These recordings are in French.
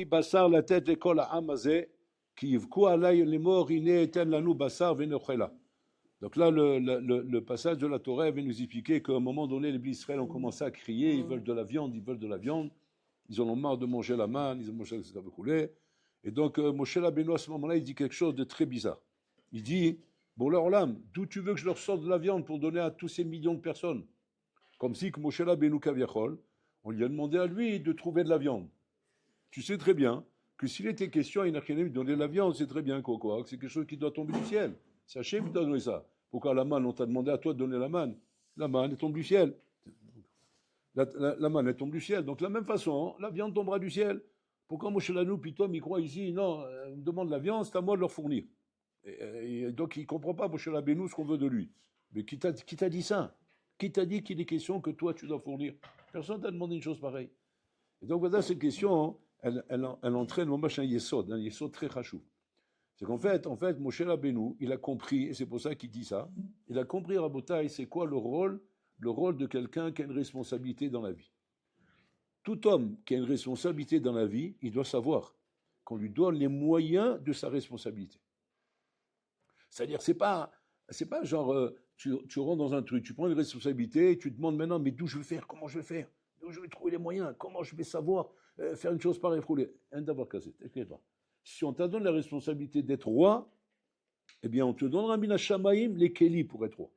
Bassar la tête l'école à Amazé, qui yvkou alay les morts, iné eten lanou bassar venochela. Donc là, le passage de la Torah vient nous expliquer qu'à un moment donné, les Israël ont commencé à crier, ils veulent de la viande, ils veulent de la viande, ils en ont marre de manger la manne, ils ont mangé ce qu'ils voulaient. Et donc, Moshe Rabbeinu, à ce moment-là, il dit quelque chose de très bizarre. Il dit, bon, leur lame, d'où tu veux que je leur sorte de la viande pour donner à tous ces millions de personnes? Comme si que Moshe Rabbeinu Kaviachol, on lui a demandé à lui de trouver de la viande. Tu sais très bien que s'il était question à Inachinim de donner de la viande, c'est très bien, quoi, c'est quelque chose qui doit tomber du ciel. C'est Hachem qui t'a donné ça. Pourquoi la manne, on t'a demandé à toi de donner la manne? La manne, elle tombe du ciel. La manne, elle tombe du ciel. Donc, de la même façon, la viande tombera du ciel. Pourquoi Moshe Lanou, puis toi, il croit ici, non, on me demande la viande, c'est à moi de leur fournir. Et donc, il ne comprend pas, Moshe Rabbeinu, ce qu'on veut de lui. Mais qui t'a dit ça? Qui t'a dit qu'il est question que toi, tu dois fournir? Personne t'a demandé une chose pareille. Et donc, voilà, cette question, elle entraîne un yesod très chachou. C'est qu'en fait, Moshe Rabbeinu, il a compris, et c'est pour ça qu'il dit ça, il a compris, Rabotai, c'est quoi le rôle de quelqu'un qui a une responsabilité dans la vie. Tout homme qui a une responsabilité dans la vie, il doit savoir qu'on lui donne les moyens de sa responsabilité. C'est-à-dire, c'est pas genre, tu rentres dans un truc, tu prends une responsabilité, tu te demandes maintenant, mais d'où je vais faire, comment je vais faire, d'où je vais trouver les moyens, comment je vais savoir faire une chose pareille, un d'avoir cassé, t'inquiète pas. Si on t'a donné la responsabilité d'être roi, eh bien, on te donnera Mina Shamaïm les Kéli pour être roi.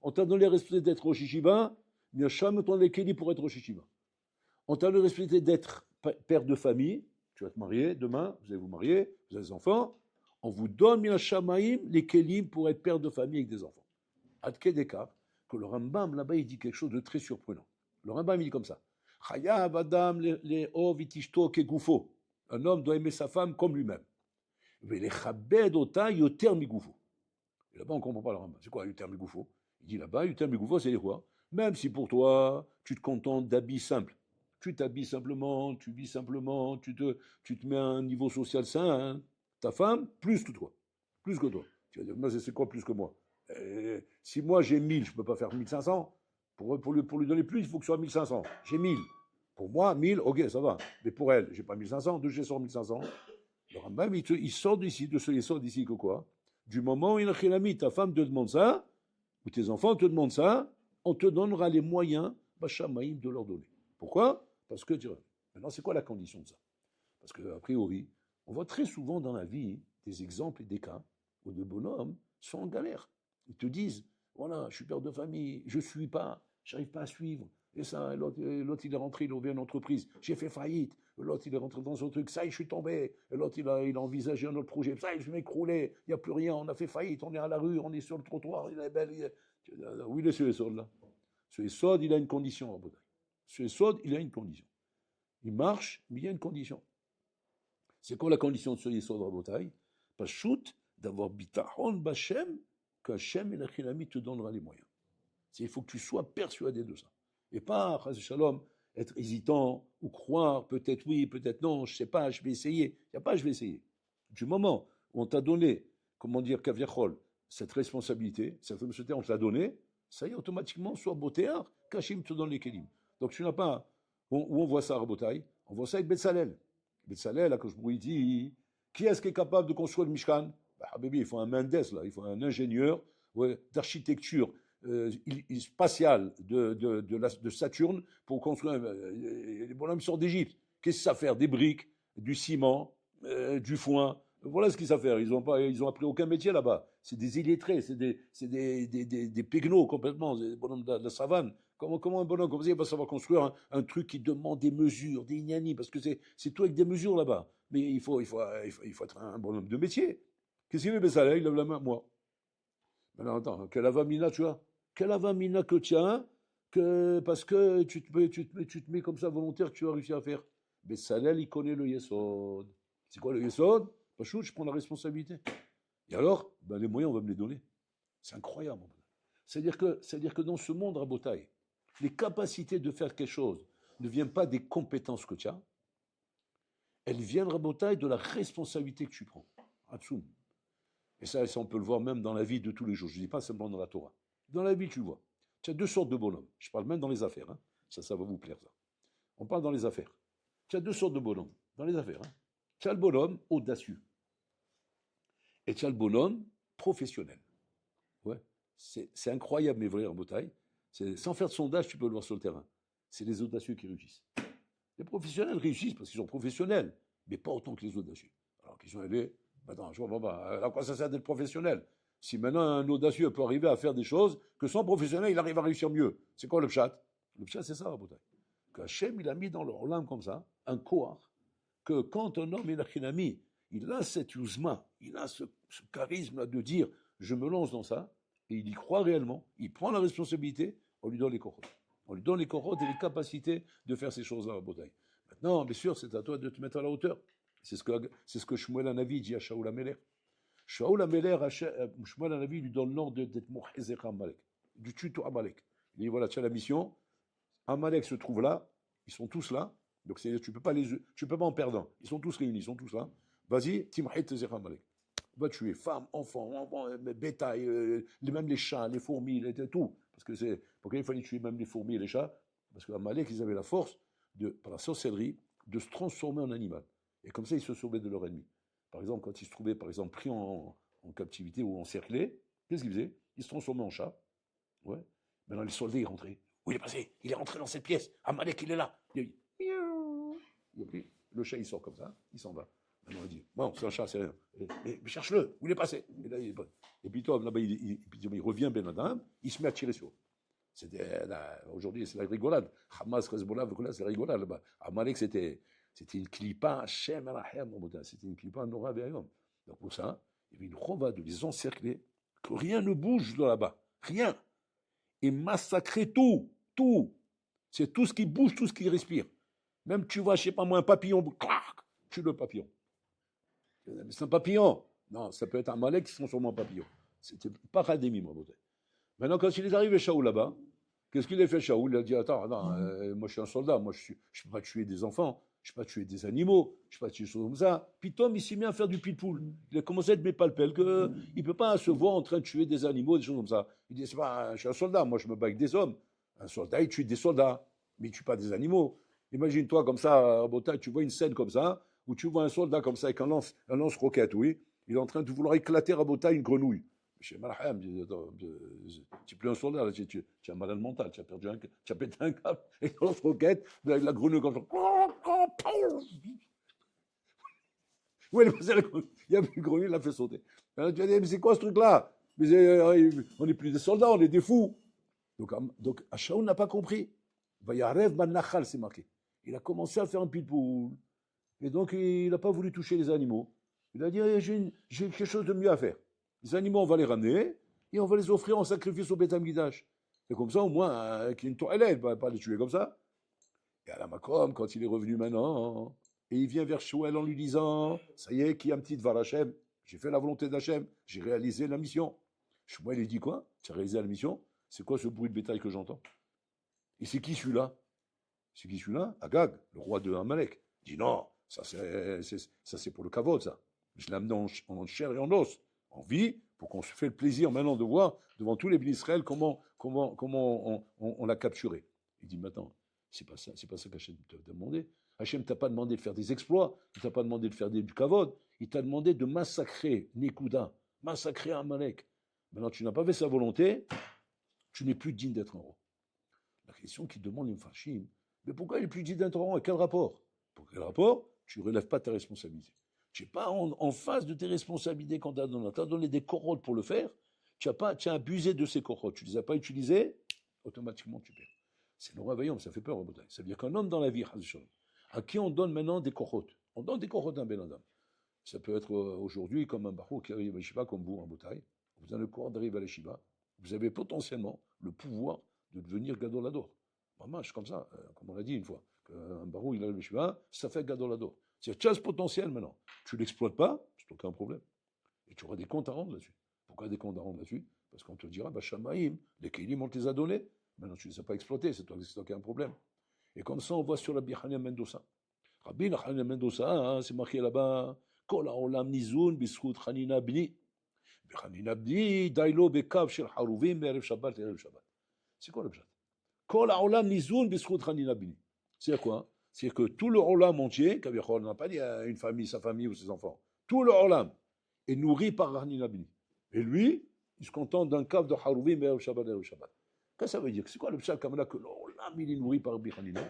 On t'a donné la responsabilité d'être Rosh Yeshiva, Mina Shamaïm te donne les Kéli pour être Rosh Yeshiva. On t'a donné la responsabilité d'être père de famille, tu vas te marier demain, vous allez vous marier, vous avez des enfants, on vous donne Mina Shamaïm les Kélim pour être père de famille avec des enfants. Adke Dekar, que le Rambam là-bas il dit quelque chose de très surprenant. Le Rambam il dit comme ça. Chayav Adam le ov itishto kegoufo. Un homme doit aimer sa femme comme lui-même. Et là-bas, on ne comprend pas le Rambam. C'est quoi Yoter Migoufo? Il dit là-bas, Yoter Migoufo, c'est quoi? Même si pour toi, tu te contentes d'habits simples, tu t'habilles simplement, tu vis simplement, tu te mets à un niveau social sain, hein. Ta femme, plus que toi. Plus que toi. Tu vas dire, moi, c'est quoi plus que moi? Si moi j'ai 1000, je ne peux pas faire 1500. Pour lui donner plus, il faut que ce soit 1500. J'ai 1000. Pour moi, 1000, ok, ça va. Mais pour elle, j'ai pas 1500, d'où je sors 1500? Le Rambam, il sort d'ici, il sort d'ici que quoi? Du moment où ta femme te demande ça, ou tes enfants te demandent ça, on te donnera les moyens, Bachamaïm, de leur donner. Pourquoi? Parce que, maintenant, c'est quoi la condition de ça? Parce qu'a priori, on voit très souvent dans la vie des exemples et des cas où de bonhommes sont en galère. Ils te disent, voilà, je suis père de famille, je ne suis pas, je n'arrive pas à suivre. Et ça, l'autre, il est rentré, il a ouvert une entreprise, j'ai fait faillite. L'autre, il est rentré dans son truc, ça y est, je suis tombé. Et l'autre, il a envisagé un autre projet, ça y est, je vais m'écrouler, il n'y a plus rien, on a fait faillite, on est à la rue, on est sur le trottoir, il est belle. Où il est ce Yesod là? Ce Yesod, il a une condition. Ce Yesod, il a une condition. Il marche, mais il y a une condition. C'est quoi la condition de ce Yesod Rabotai? Pachout, d'avoir bitachon b'Hashem, qu'Hashem et la Chilami te donnera les moyens. Il faut que tu sois persuadé de ça. Et pas, Chas Shalom, être hésitant ou croire, peut-être oui, peut-être non, je ne sais pas, je vais essayer. Il n'y a pas je vais essayer. Du moment où on t'a donné, comment dire, Kaviachol, cette responsabilité, on te l'a donné, ça y est, automatiquement, soit Botéar, qu'Hachem te donne les Kélim. Donc tu n'as pas. Où on voit ça à Rabotai? On voit ça avec Betzalel. Betzalel, quand je vous dis, qui est-ce qui est capable de construire le Mishkan? Baby, il faut un Mendes, là, il faut un ingénieur d'architecture spatiale de Saturne pour construire. Les bonhommes sortent d'Égypte. Qu'est-ce qu'ils savent faire? Des briques, du ciment, du foin. Voilà ce qu'ils savent faire. Ils ont appris aucun métier là-bas. C'est des illettrés, c'est des pégnos complètement, des bonhommes de la savane. Comment un bonhomme comme ça va savoir construire un truc qui demande des mesures, des ignanis, parce que c'est tout avec des mesures là-bas. Mais il faut être un bonhomme de métier. Qu'est-ce qu'il fait, Bessalé? Il lève la main, moi. Maintenant, attends, quelle avamina tu as? Quelle avamina que tu as, parce que tu te mets comme ça volontaire que tu as réussi à faire. Bessalel, il connaît le Yesod. C'est quoi le Yesod? Pachou, je prends la responsabilité. Et alors, les moyens, on va me les donner. C'est incroyable. C'est-à-dire que dans ce monde rabotaille, les capacités de faire quelque chose ne viennent pas des compétences que tu as, elles viennent rabotaille de la responsabilité que tu prends. Atsoum. Et ça, on peut le voir même dans la vie de tous les jours. Je ne dis pas simplement dans la Torah. Dans la vie, tu le vois. Tu as deux sortes de bonhommes. Je parle même dans les affaires. Hein. Ça va vous plaire, ça. On parle dans les affaires. Tu as deux sortes de bonhommes. dans les affaires. Hein. Tu as le bonhomme audacieux. Et tu as le bonhomme professionnel. Ouais. C'est incroyable, mes vrais en bataille. Sans faire de sondage, tu peux le voir sur le terrain. C'est les audacieux qui réussissent. Les professionnels réussissent parce qu'ils sont professionnels, mais pas autant que les audacieux. Alors qu'ils sont allés, attends, je vois pas, à quoi ça sert d'être professionnel? Si maintenant un audacieux peut arriver à faire des choses, que sans professionnel, il arrive à réussir mieux. C'est quoi le pshat? Le pshat, c'est ça, Rabotai. Qu'Hachem, il a mis dans leur âme comme ça, un koar, que quand un homme est l'achinami, il a cette yuzma, il a ce charisme-là de dire, je me lance dans ça, et il y croit réellement, il prend la responsabilité, on lui donne les korot. On lui donne les korot et les capacités de faire ces choses-là, Rabotai. Maintenant, bien sûr, c'est à toi de te mettre à la hauteur. C'est ce que Shmuel Hanavi dit à Shaoul HaMelech. Shaoul HaMelech, Shmuel Hanavi lui donne l'ordre d'être Mochezek Amalek, du tuto Amalek. Il dit voilà, tu as la mission, Amalek se trouve là, ils sont tous là, donc tu peux pas en perdre un. Ils sont tous réunis, ils sont tous là. Vas-y, Timhit Zek Amalek. Va tuer femmes, enfants, bétail, même les chats, les fourmis, tout. Parce que pourquoi il fallait tuer même les fourmis et les chats? Parce qu'Amalek, ils avaient la force, par la sorcellerie, de se transformer en animal. Et comme ça, ils se sauvaient de leur ennemi. Par exemple, quand ils se trouvaient, par exemple, pris en captivité ou encerclés, qu'est-ce qu'ils faisaient? Ils se transformaient en chat. Ouais. Maintenant, les soldats, ils rentraient. Où il est passé? Il est rentré dans cette pièce. Amalek, il est là. Il dit, miaou. Le chat, il sort comme ça, il s'en va. Maintenant, il dit, bon, c'est un chat, c'est rien. Mais cherche-le, où il est passé? Et, là, et puis, toi, là-bas, il revient, Ben Adam, il se met à tirer sur eux. Aujourd'hui, c'est la rigolade. Hamas, Hezbollah, c'est la rigolade là-bas. Amalek, c'était une clipa, Hashem, Alachem, c'était une clipa, Nora, Be'ayom. Donc pour ça, il y avait une chova de les encercler, que rien ne bouge de là-bas. Rien. Et massacrer tout. C'est tout ce qui bouge, tout ce qui respire. Même tu vois, je sais pas moi, un papillon, clac, tue le papillon. C'est un papillon. Non, ça peut être un Amalek qui se transforme en papillon. C'était paradémie, moi, beauté. Maintenant, quand il est arrivé Shaoul là-bas, qu'est-ce qu'il a fait Shaoul? Il a dit, attends, moi je suis un soldat, moi je ne peux pas tuer des enfants, je ne peux pas tuer des animaux, je ne peux pas tuer des choses comme ça. Puis Tom, il s'est mis à faire du pitbull. Il a commencé à être mépalpel, qu'il ne peut pas se voir en train de tuer des animaux, des choses comme ça. Il dit, c'est pas, je suis un soldat, moi je me bats avec des hommes. Un soldat, il tue des soldats, mais il ne tue pas des animaux. Imagine-toi comme ça, à Botaï, tu vois une scène comme ça, où tu vois un soldat comme ça avec un lance-roquette, oui, il est en train de vouloir éclater à Botaï une grenouille. Je dis, Malham, tu n'es plus un soldat, là, tu as un malade mental, tu as pété un câble, et dans notre roquette, avec la grenouille comme ça. Où elle est passée la grenouille? Il y a une grenouille, il l'a fait sauter. Alors, tu as dit, mais c'est quoi ce truc-là? On n'est plus des soldats, on est des fous. Donc Achaoun n'a pas compris. Vayarev ban nachal, c'est marqué. Il a commencé à faire un pitbull. Et donc, il n'a pas voulu toucher les animaux. Il a dit, j'ai quelque chose de mieux à faire. Les animaux, on va les ramener et on va les offrir en sacrifice au Beth Amikdash. Et comme ça, au moins, avec une toilette, il ne va pas les tuer comme ça. Et à la Makom, quand il est revenu maintenant, et il vient vers Shmuel en lui disant, ça y est, qui a un petit Dvar Hashem, j'ai fait la volonté d'Hachem, j'ai réalisé la mission. Shmuel, il dit quoi? Tu as réalisé la mission? C'est quoi ce bruit de bétail que j'entends? Et c'est qui celui-là? C'est qui celui-là? Agag, le roi de Amalek. Il dit non, ça c'est pour le kavod, ça. Je l'ai amené en chair et en os, en vie, pour qu'on se fait le plaisir maintenant de voir devant tous les bénis Israël comment on l'a capturé. Il dit maintenant, c'est pas ça qu'Hachem t'a demandé. Hachem t'a pas demandé de faire des exploits, il t'a pas demandé de faire du kavod, il t'a demandé de massacrer Nikuda, massacrer Amalek. Maintenant, tu n'as pas fait sa volonté, tu n'es plus digne d'être un roi. La question qui demande les Mfashim, mais pourquoi il est plus digne d'être un roi? Quel rapport? Pour quel rapport? Tu ne relèves pas tes responsabilités. Tu n'es pas en face de tes responsabilités quand tu as donné des corottes pour le faire, tu as abusé de ces corottes, tu ne les as pas utilisées, automatiquement tu perds. C'est le réveillon, ça fait peur au Botaï. Ça veut dire qu'un homme dans la vie, à qui on donne maintenant des corottes, on donne des corottes à un bel adam. Ça peut être aujourd'hui comme un barou qui arrive à l'Eshiva, comme vous en Botaï. Vous avez le corps d'arriver à l'Eshiva. Vous avez potentiellement le pouvoir de devenir Gadolador. Mamash, comme ça, comme on l'a dit une fois, qu'un barou, il a le Shiva, ça fait Gadolador. C'est un chasse potentiel maintenant. Tu ne l'exploites pas, c'est aucun problème. Et tu auras des comptes à rendre là-dessus. Pourquoi des comptes à rendre là-dessus? Parce qu'on te dira, bah, Shamaïm, les Kélim, on te les a donnés. Maintenant, tu ne les as pas exploités, c'est toi qui as un problème. Et comme ça, on voit sur Rabbi Hanina Mendoza. Rabbi Hanina Mendoza, hein, c'est marqué là-bas, Kol ha'olam nizun bischut Hanina bni. Hanina bni, dailo bekav shel haruvim, me'erev Shabbat, erev Shabbat. C'est quoi le pshat? Kol ha'olam nizun bischut Hanina bni. C'est quoi? C'est que tout le Olam entier, on n'a pas dit à une famille, sa famille ou ses enfants, tout le Olam est nourri par Hanina Bini. Et lui, il se contente d'un cave de Harouvim et Shabbat et Shabbat. Qu'est-ce que ça veut dire? C'est quoi le psal comme là que l'Olam il est nourri par Rabbi Hanina?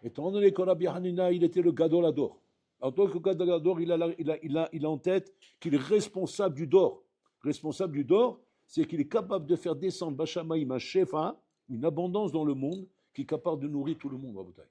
Étant donné que Rabbi Hanina, il était le Gadol Ador. En tant que Gadol Ador, il a en tête qu'il est responsable du Dor. Responsable du Dor, c'est qu'il est capable de faire descendre Bachamaïm un Shefa, une abondance dans le monde, qui est capable de nourrir tout le monde, Rabotai.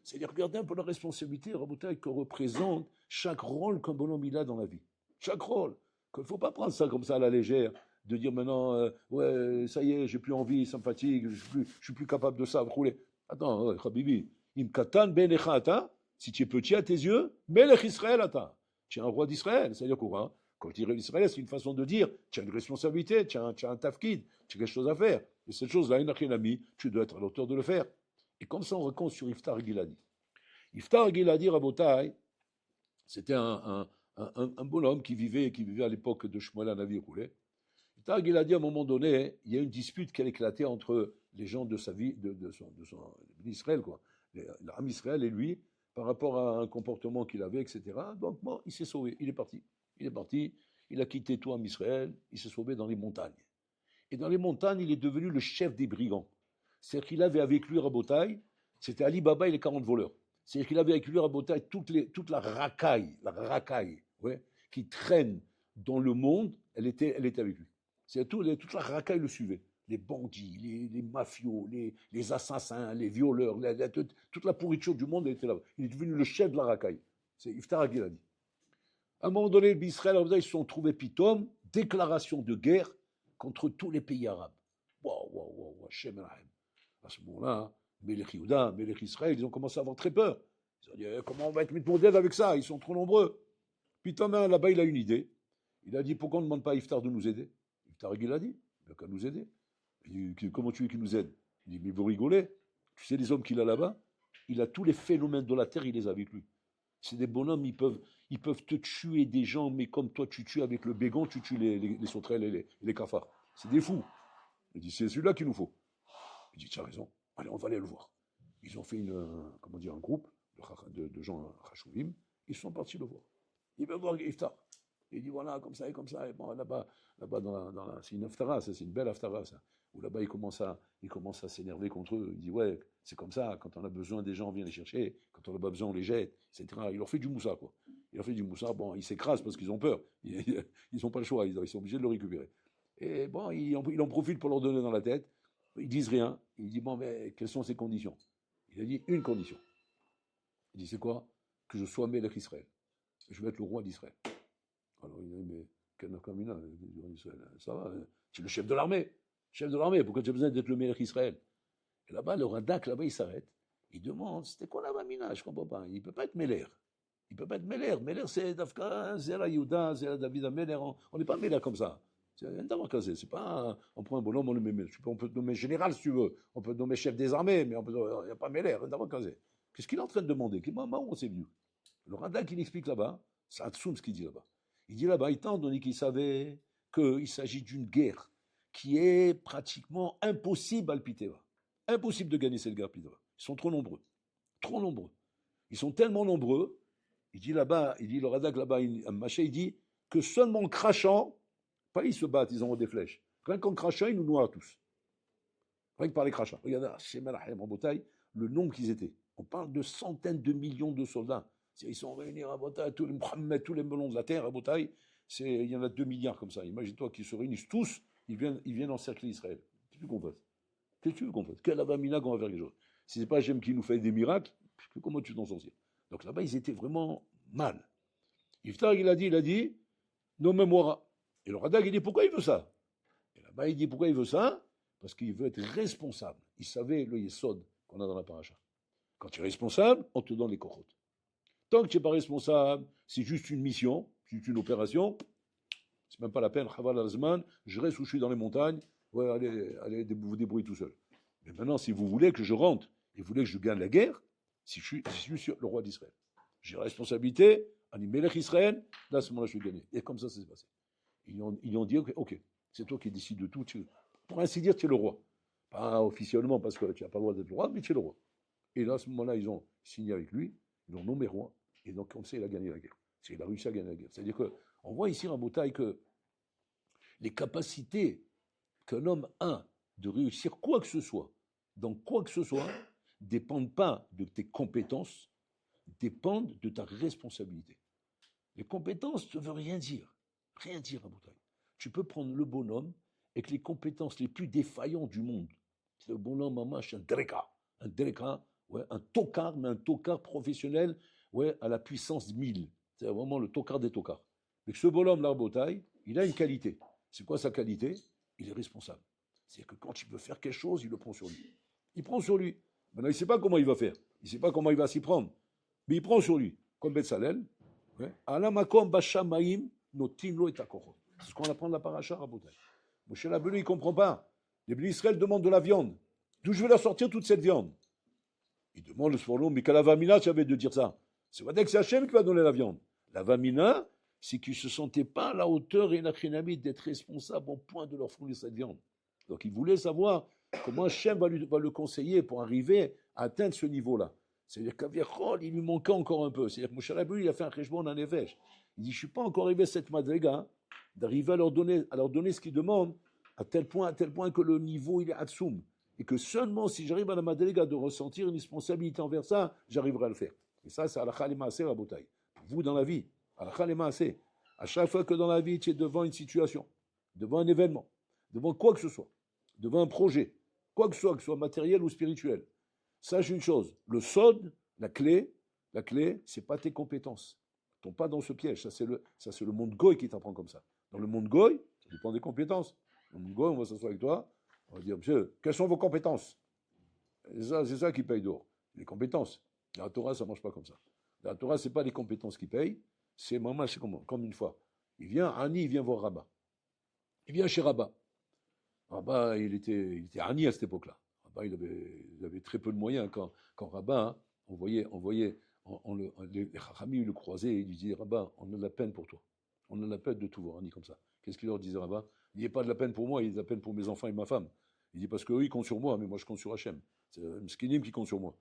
C'est-à-dire, regardez un peu la responsabilité, Rabotai, que représente chaque rôle qu'un bonhomme il a dans la vie. Chaque rôle. Il ne faut pas prendre ça comme ça à la légère, de dire maintenant, ouais, ça y est, j'ai plus envie, ça me fatigue, je suis plus capable de ça, rouler. Attends, ouais, Habibi, im katan ben ata, si tu es petit à tes yeux, melech Israël ata. Tu es un roi d'Israël, c'est-à-dire quoi? Quand je dis roi d'Israël, c'est une façon de dire, tu as une responsabilité, tu as un tafkid, tu as quelque chose à faire. Et cette chose-là, tu dois être à l'auteur de le faire. Et comme ça, on raconte sur Iftar Giladi. Iftar Giladi, Rabotai, c'était un bonhomme qui vivait à l'époque de Shmuel Hanavi roulé. Iftar Giladi, à un moment donné, il y a une dispute qui a éclaté entre les gens de sa vie, d'Israël, quoi. L'âme Israël et lui, par rapport à un comportement qu'il avait, etc. Donc, bon, il s'est sauvé, il est parti. Il a quitté tout en Israël, il s'est sauvé dans les montagnes. Et dans les montagnes, il est devenu le chef des brigands. C'est-à-dire qu'il avait avec lui Rabotai, c'était Ali Baba et les 40 voleurs. C'est-à-dire qu'il avait avec lui Rabotai toute la racaille, ouais, qui traîne dans le monde, elle était avec lui. C'est-à-dire toute la racaille le suivait. Les bandits, les mafios, les assassins, les violeurs, toute la pourriture du monde, elle était là. Il est devenu le chef de la racaille. C'est Iftar Giladi. À un moment donné, Israël, ils se sont trouvés pitom, déclaration de guerre contre tous les pays arabes. Waouh, Hashem Elohim. À ce moment-là, Melech Yehuda, Melech Israël, ils ont commencé à avoir très peur. Ils ont dit, comment on va être mis de mondial avec ça? Ils sont trop nombreux. Pitom, là-bas, il a une idée. Il a dit, pourquoi on ne demande pas à Iftar de nous aider? Iftar, il a dit, il n'a qu'à nous aider. Il dit, comment tu veux qu'il nous aide? Il dit, mais vous rigolez. Tu sais les hommes qu'il a là-bas? Il a tous les phénomènes de la terre, il les a avec lui. C'est des bonhommes, ils peuvent te tuer des gens, mais comme toi tu tues avec le bégon, tu tues les sauterelles et les cafards. C'est des fous. Il dit, c'est celui-là qu'il nous faut. Il dit, tu as raison, allez, on va aller le voir. Ils ont fait un groupe de gens Rachouvim, ils sont partis le voir. Ils veulent voir Iftar. Il dit, voilà, comme ça et comme ça. Et bon, là-bas c'est une haftara, c'est une belle haftara, ça. Où là-bas, il commence à s'énerver contre eux. Il dit, ouais, c'est comme ça, quand on a besoin des gens, on vient les chercher, quand on n'a pas besoin, on les jette, etc. Il leur fait du moussa, quoi. Il leur fait du moussa, bon, ils s'écrasent parce qu'ils ont peur. Ils n'ont pas le choix, ils sont obligés de le récupérer. Et bon, il en profite pour leur donner dans la tête. Ils disent rien. Il dit, bon, mais quelles sont ces conditions? Il a dit une condition. Il dit, c'est quoi? Que je sois Melech Israël. Je vais être le roi d'Israël. Alors il dit, mais Kanakamina, ça va, tu es le chef de l'armée. Chef de l'armée, pourquoi tu as besoin d'être le Melech Israël? Et là-bas, le Radak, là-bas, il s'arrête. Il demande, c'était quoi la mamina? Je ne comprends pas. Il ne peut pas être Meller. Il ne peut pas être Meller. Meller, c'est Dafka, c'est la Yuda, c'est la David Meller. On n'est pas Meller comme ça. C'est pas, on prend un bonhomme, on le met. On peut te nommer général si tu veux. On peut te nommer chef des armées, mais il n'y a pas Meller. Qu'est-ce qu'il est en train de demander? Où on s'est venu? Le Radak, il explique là-bas. C'est Hatsoum ce qu'il dit là-bas. Il dit là-bas, étant donné qu'il savait qu'il s'agit d'une guerre qui est pratiquement impossible à le Piteva. Impossible de gagner cette guerre, Piteva. Ils sont trop nombreux. Trop nombreux. Ils sont tellement nombreux, il dit là-bas, le Radak là-bas, il dit que seulement en crachant, pas ils se battent, ils envoient des flèches. Rien qu'en crachant, ils nous noient tous. Rien que par les crachats. Regardez, chez Malachem en bataille, le nombre qu'ils étaient. On parle de centaines de millions de soldats. Ils sont réunis à Botaï, tous les melons de la terre à Botaï, il y en a 2 milliards comme ça. Imagine-toi qu'ils se réunissent tous, ils viennent encercler Israël. Qu'est-ce que tu veux qu'on fasse? Qu'est-ce que tu veux qu'on fasse? Quelle avamina qu'on va faire quelque chose? Si c'est pas Hachem qui nous fait des miracles, comment tu t'en sortir? Donc là-bas, ils étaient vraiment mal. Iftar, il a dit, nos mémoires. Et le Radak, il dit, pourquoi il veut ça? Et là-bas, il dit, pourquoi il veut ça? Parce qu'il veut être responsable. Il savait le yesod qu'on a dans la paracha. Quand tu es responsable, on te donne les kochot. Tant que tu n'es pas responsable, c'est juste une mission, c'est une opération, c'est même pas la peine, Chaval al-Azman, je reste où je suis dans les montagnes, ouais, allez vous débrouillez tout seul. Mais maintenant, si vous voulez que je rentre, et vous voulez que je gagne la guerre, si je suis le roi d'Israël, j'ai la responsabilité, Melech Israël, là, à ce moment-là, je vais gagner. Et comme ça s'est passé. Ils ont dit, ok, c'est toi qui décides de tout, pour ainsi dire, tu es le roi. Pas officiellement, parce que tu n'as pas le droit d'être le roi, mais tu es le roi. Et là, à ce moment-là, ils ont signé avec lui, ils l'ont nommé roi, et donc comme ça, il a gagné la guerre. Il a réussi à gagner la guerre. C'est-à-dire qu'on voit ici, Rabotai, que les capacités qu'un homme a de réussir quoi que ce soit, dans quoi que ce soit, dépendent pas de tes compétences, dépendent de ta responsabilité. Les compétences ne veulent rien dire. Rien dire, Rabotai. Tu peux prendre le bonhomme avec les compétences les plus défaillantes du monde. C'est le bonhomme, mamache, un dreka, ouais, un tocard, mais un tocard professionnel, ouais, à la puissance 1000. C'est vraiment le tocard des tocards. Mais ce bonhomme, là, Rabotai, il a une qualité. C'est quoi sa qualité? Il est responsable. C'est-à-dire que quand il veut faire quelque chose, il le prend sur lui. Il prend sur lui. Maintenant, il ne sait pas comment il va faire. Il ne sait pas comment il va s'y prendre. Mais il prend sur lui. Comme Betzalel. Alamakom bashamaim notimlo et akoro. C'est ce qu'on apprend de la paracha, Rabotai. Moshe Rabbeinu, il ne comprend pas. Les Bnei Israël demandent de la viande. D'où je vais leur sortir toute cette viande? Il demande le Sforlom, mais qu'à la Vamina, tu avais de dire ça. C'est vrai que c'est Hachem qui va donner la viande. La Vamina, c'est qu'ils ne se sentaient pas à la hauteur et l'Achinamite d'être responsable au point de leur fournir cette viande. Donc il voulait savoir comment Hachem va le conseiller pour arriver à atteindre ce niveau-là. C'est-à-dire qu'à Viechol, il lui manquait encore un peu. C'est-à-dire que Moshe Rabbeinu, il a fait un cheshbon en Nefesh. Il dit, je ne suis pas encore arrivé à cette madriga, d'arriver à leur donner ce qu'ils demandent, à tel point que le niveau, il est atsoum. Et que seulement si j'arrive à la madriga de ressentir une responsabilité envers ça, j'arriverai à le faire. Et ça, c'est halakha le maaseh, Rabotai. Pour vous, dans la vie, halakha le maaseh. À chaque fois que dans la vie, tu es devant une situation, devant un événement, devant quoi que ce soit, devant un projet, quoi que ce soit matériel ou spirituel, sache une chose, le sod, la clé, c'est pas tes compétences. Ne tombe pas dans ce piège. Ça, c'est le monde goy qui t'apprend comme ça. Dans le monde goy, ça dépend des compétences. Dans le monde goy, on va s'asseoir avec toi, on va dire, monsieur, quelles sont vos compétences? C'est ça qui paye d'or. Les compétences. La Torah, ça ne marche pas comme ça. La Torah, ce n'est pas les compétences qui payent, c'est maman, c'est comme une fois. Annie, il vient voir Rabat. Il vient chez Rabat. Rabat, il était Annie à cette époque-là. Rabat, il avait très peu de moyens. Quand Rabat, hein, on voyait les Chachamim le croisaient et il lui disait, Rabat, on a de la peine pour toi. On a de la peine de tout voir, Annie, comme ça. Qu'est-ce qu'il leur disait, Rabat? Il n'y a pas de la peine pour moi, il y a de la peine pour mes enfants et ma femme. Il dit, parce qu'eux, ils comptent sur moi, mais moi, je compte sur Hachem. C'est le Mskinim qui compte sur moi.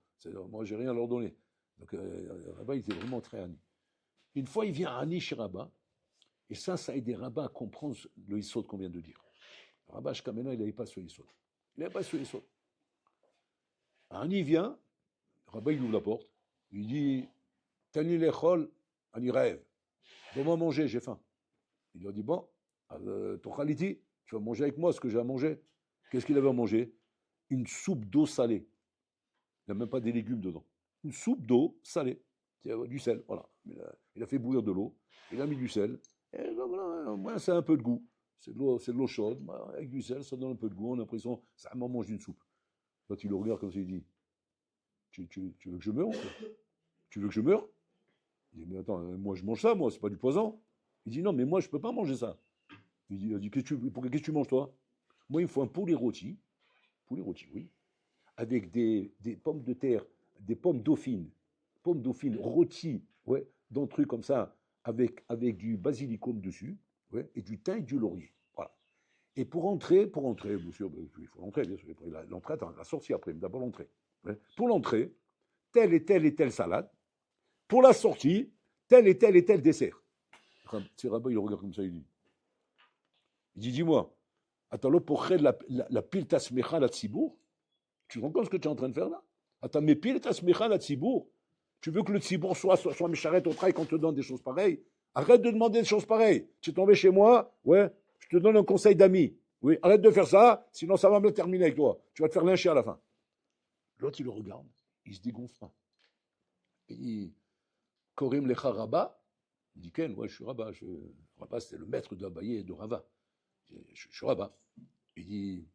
Moi, j'ai rien à leur donner. Donc, Rabat, il était vraiment très Annie. Une fois, il vient à Annie chez Rabat, et ça a aidé Rabat à comprendre le Yisod qu'on vient de dire. Rabat, jusqu'à maintenant, il n'avait pas ce Yisod. Il n'avait pas ce Yisod. Annie vient, Rabat, il ouvre la porte, il dit, Tani lechol, Annie rêve. Donne-moi manger, j'ai faim. Il lui a dit, bon, ton khaliti, tu vas manger avec moi ce que j'ai à manger. Qu'est-ce qu'il avait à manger? Une soupe d'eau salée. Il n'y a même pas des légumes dedans. Une soupe d'eau salée. C'est du sel, voilà. Il a fait bouillir de l'eau, il a mis du sel. Et donc, voilà, moi, c'est un peu de goût. C'est de l'eau chaude, avec du sel, ça donne un peu de goût. On a l'impression, ça mange d'une soupe. Quand il le regarde comme ça, il dit, tu veux que je meure? Tu veux que je meure? Il dit, mais attends, moi je mange ça, moi, c'est pas du poison. Il dit, non, mais moi je peux pas manger ça. Il dit, qu'est-ce que tu manges, toi? Moi, il me faut un poulet rôti, oui, avec des pommes de terre, des pommes dauphines rôties, ouais, dans un truc comme ça, avec du basilicum dessus, ouais, et du thym et du laurier. Voilà. Et pour entrer, bien sûr, il faut l'entrée, bien sûr. L'entrée, la sortie après, mais d'abord l'entrée. Ouais. Pour l'entrée, telle et telle salade. Pour la sortie, tel et tel dessert. C'est Rabat, il le regarde comme ça, il dit, dis-moi, attends, pour la pile tasmecha la tzibour, tu te rends compte ce que tu es en train de faire là? Attends, mais pile tasmecha la tzibour, tu veux que le tzibour soit mécharette au travail quand on te donne des choses pareilles? Arrête de demander des choses pareilles. Tu es tombé chez moi, ouais, je te donne un conseil d'ami. Oui, arrête de faire ça, sinon ça va me terminer avec toi. Tu vas te faire lyncher à la fin. L'autre, il le regarde, il se dégonfle pas. Il dit, Korim lecha Rabat. Il dit, Ken, ouais, je suis Rabat. Rabat, c'était le maître d'Abaye et de Rava. Je suis Rabat. Il dit,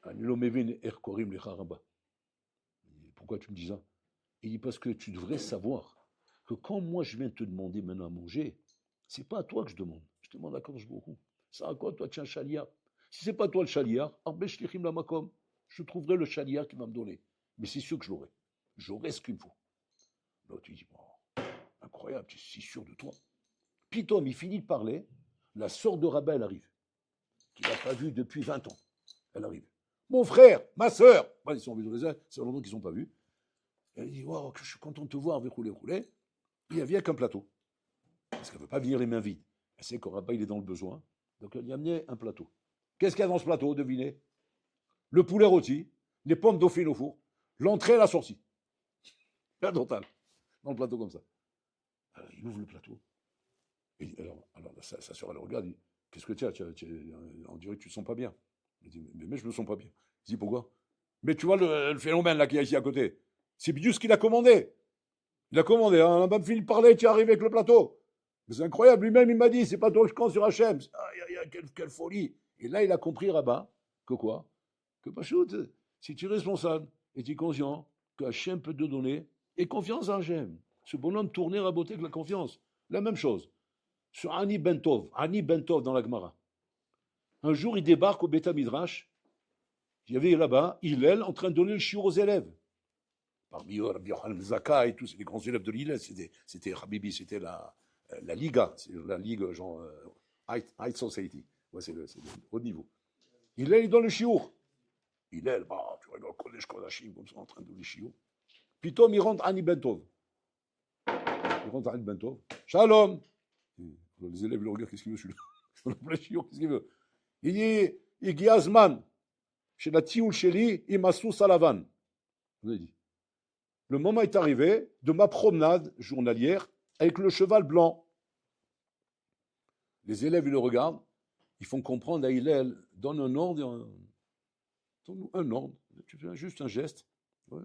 Korim lecha Rabat. Pourquoi tu me dis ça? Il dit, parce que tu devrais savoir que quand moi je viens te demander maintenant à manger, c'est pas à toi que je demande. Je demande à Kadosh Baruch Hu. Ça à quoi toi tu es un chaliar? Si c'est pas toi le chaliar, je trouverai le chaliar qui va me donner. Mais c'est sûr que je l'aurai. J'aurai ce qu'il me faut. L'autre, il dit, bon, incroyable, tu es si sûr de toi. Puis Tom, il finit de parler, la sœur de Rabat, elle arrive, qu'il n'a pas vue depuis 20 ans. Elle arrive. Mon frère, ma sœur, ils sont c'est longtemps qu'ils ne sont pas vus. Elle dit, wow, je suis content de te voir, rouler. Il vient avec un plateau. Parce qu'elle ne veut pas venir les mains vides. Elle sait qu'au rabbin, il est dans le besoin. Donc, elle lui a amené un plateau. Qu'est-ce qu'il y a dans ce plateau, devinez? Le poulet rôti, les pommes dauphines au four, l'entrée et la sortie. La totale. Dans le plateau comme ça. Alors, il ouvre le plateau. Et alors sa soeur, elle le regarde, elle dit, qu'est-ce que tu as, on dirait que tu ne te sens pas bien. Il dit, mais je ne me sens pas bien. Il dit, pourquoi? Mais tu vois le phénomène là qui est ici à côté. C'est juste ce qu'il a commandé. Il a commandé, hein, on a même fini de parler, tu es arrivé avec le plateau. Mais c'est incroyable, lui-même il m'a dit, c'est pas toi que je compte sur Hachem. Quelle folie. Et là il a compris, Rabbin, que quoi? Que Pachout, si tu es responsable et tu es conscient que Hachem peut te donner, et confiance en Hachem. Ce bonhomme tournait à beauté avec la confiance. La même chose. Sur Ani Bentov dans la Gemara. Un jour il débarque au Beth Midrash. Il y avait là-bas Hillel en train de donner le shiur aux élèves. Parmi eux, Rabbi Yochanan Zaka et tous, les grands élèves de Hillel, c'était Habibi, c'était la Liga, c'est la Ligue genre High Society. Ouais, c'est le haut niveau. Hillel, il donne le shiur. Hillel, tu vois, Kodesh Kodashim, comme ça, en train de donner le shiur. Puis Tom, il rentre Ani Bentov. Shalom. Les élèves le regardent, qu'est-ce qu'il veut celui-là? Le shiur, qu'est-ce qu'il veut? Il dit, Igiazman, chez la Tioul Sheli, Imassou Salavan. Vous avez dit. Le moment est arrivé de ma promenade journalière avec le cheval blanc. Les élèves, ils le regardent, ils font comprendre à Hillel, donne un ordre, tu fais juste un geste, ouais,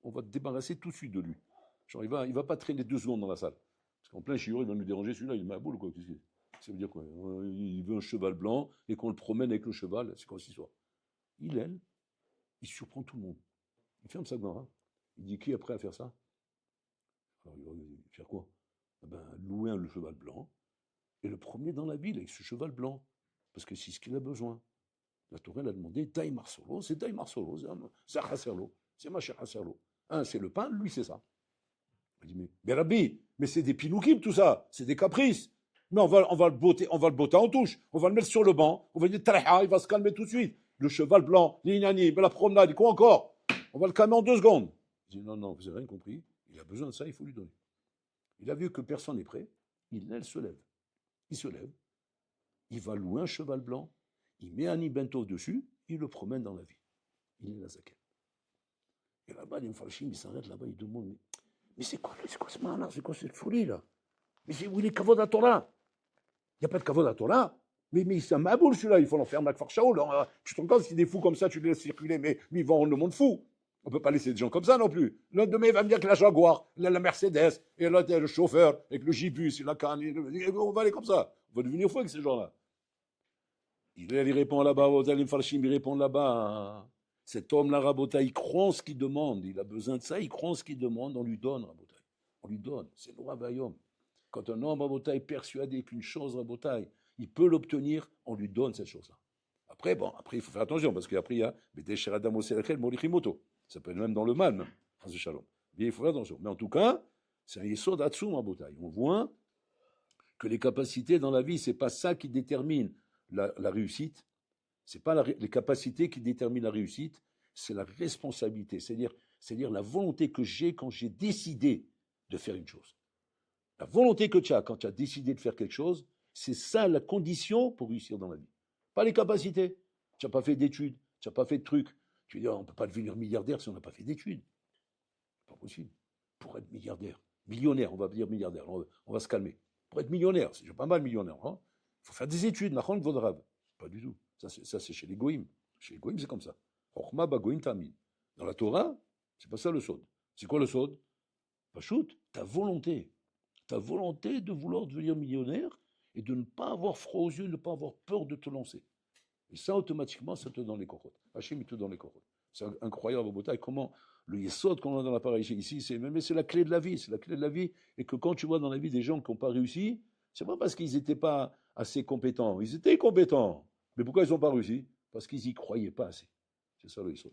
on va te débarrasser tout de suite de lui. Genre, il va pas traîner 2 secondes dans la salle. Parce qu'en plein chiot, il va nous déranger, celui-là, il met à boule ou quoi? Ça veut dire quoi? Il veut un cheval blanc et qu'on le promène avec le cheval, c'est quoi cette histoire? Hillel, il surprend tout le monde. Il ferme sa gare. Il dit, qui est prêt à faire ça? Alors, il va faire quoi? Louer le cheval blanc et le promener dans la ville avec ce cheval blanc. Parce que c'est ce qu'il a besoin. La Torah, elle a demandé, Daï Marsolo, c'est Daï Marsolo, c'est Hasserlo, c'est Macher Hasserlo. Un, c'est le pain, lui, c'est ça. Il dit, mais Rabbi, mais c'est des pinoukim tout ça, c'est des caprices. Mais on va le botter en touche, on va le mettre sur le banc, on va dire, il va se calmer tout de suite. Le cheval blanc, l'inani, la promenade, quoi encore? On va le calmer en 2 secondes. Il dit, non, vous n'avez rien compris, il a besoin de ça, il faut lui donner. Il a vu que personne n'est prêt, il se lève. Il se lève, il va louer un cheval blanc, il met un ibento dessus, il le promène dans la ville. Il est la zaken. Et là-bas, les Mfarshim, ils s'arrêtent là-bas, ils demandent, mais c'est quoi ce malin, c'est quoi cette folie là? Mais où il est Kavod à Torah? Il n'y a pas de Kavod à Torah. Mais c'est un maboul celui-là, il faut l'enfermer avec Farchaoul. Tu te rends compte, si des fous comme ça, tu les laisses circuler, mais ils vont rendre le monde fou. On ne peut pas laisser des gens comme ça non plus. L'autre demain, il va me dire que la Jaguar, la Mercedes, et l'autre, le chauffeur, avec le Gibus, et la canne, on va aller comme ça. On va devenir fou avec ces gens-là. Il répond là-bas, il répond là-bas. Cet homme-là, Rabota, il croit en ce qu'il demande. Il a besoin de ça, il croit en ce qu'il demande, on lui donne, Rabota. On lui donne. C'est le Rabayom. Quand un homme, Rabota, est persuadé qu'une chose, Rabota, il peut l'obtenir, on lui donne cette chose-là. Après, il faut faire attention, parce qu'après, il y a ça peut être même dans le mal, même. Il faut faire attention. Mais en tout cas, c'est un yesod atsum, Rabota. On voit que les capacités dans la vie, c'est pas ça qui détermine la réussite. C'est pas les capacités qui déterminent la réussite, c'est la responsabilité, c'est-à-dire la volonté que j'ai quand j'ai décidé de faire une chose. La volonté que tu as quand tu as décidé de faire quelque chose, c'est ça la condition pour réussir dans la vie. Pas les capacités. Tu n'as pas fait d'études, tu n'as pas fait de trucs. Tu dis, on ne peut pas devenir milliardaire si on n'a pas fait d'études. C'est pas possible. Pour être millionnaire, on va dire milliardaire, on va se calmer. Pour être millionnaire, c'est déjà pas mal millionnaire. Il faut faire des études, pas du tout. Ça, c'est chez les goïms. Chez les goïms, c'est comme ça. Dans la Torah, c'est pas ça le sod. C'est quoi le sod? Pachout, ta volonté de vouloir devenir millionnaire et de ne pas avoir froid aux yeux, de ne pas avoir peur de te lancer. Et ça, automatiquement, ça te donne les corottes. Hachem, il te donne les corottes. C'est incroyable, Botaï, comment le yesod qu'on a dans l'appareil ici, c'est la clé de la vie. C'est la clé de la vie. Et que quand tu vois dans la vie des gens qui n'ont pas réussi, c'est pas parce qu'ils n'étaient pas assez compétents. Ils étaient compétents. Mais pourquoi ils n'ont pas réussi? Parce qu'ils n'y croyaient pas assez. C'est ça le yesod.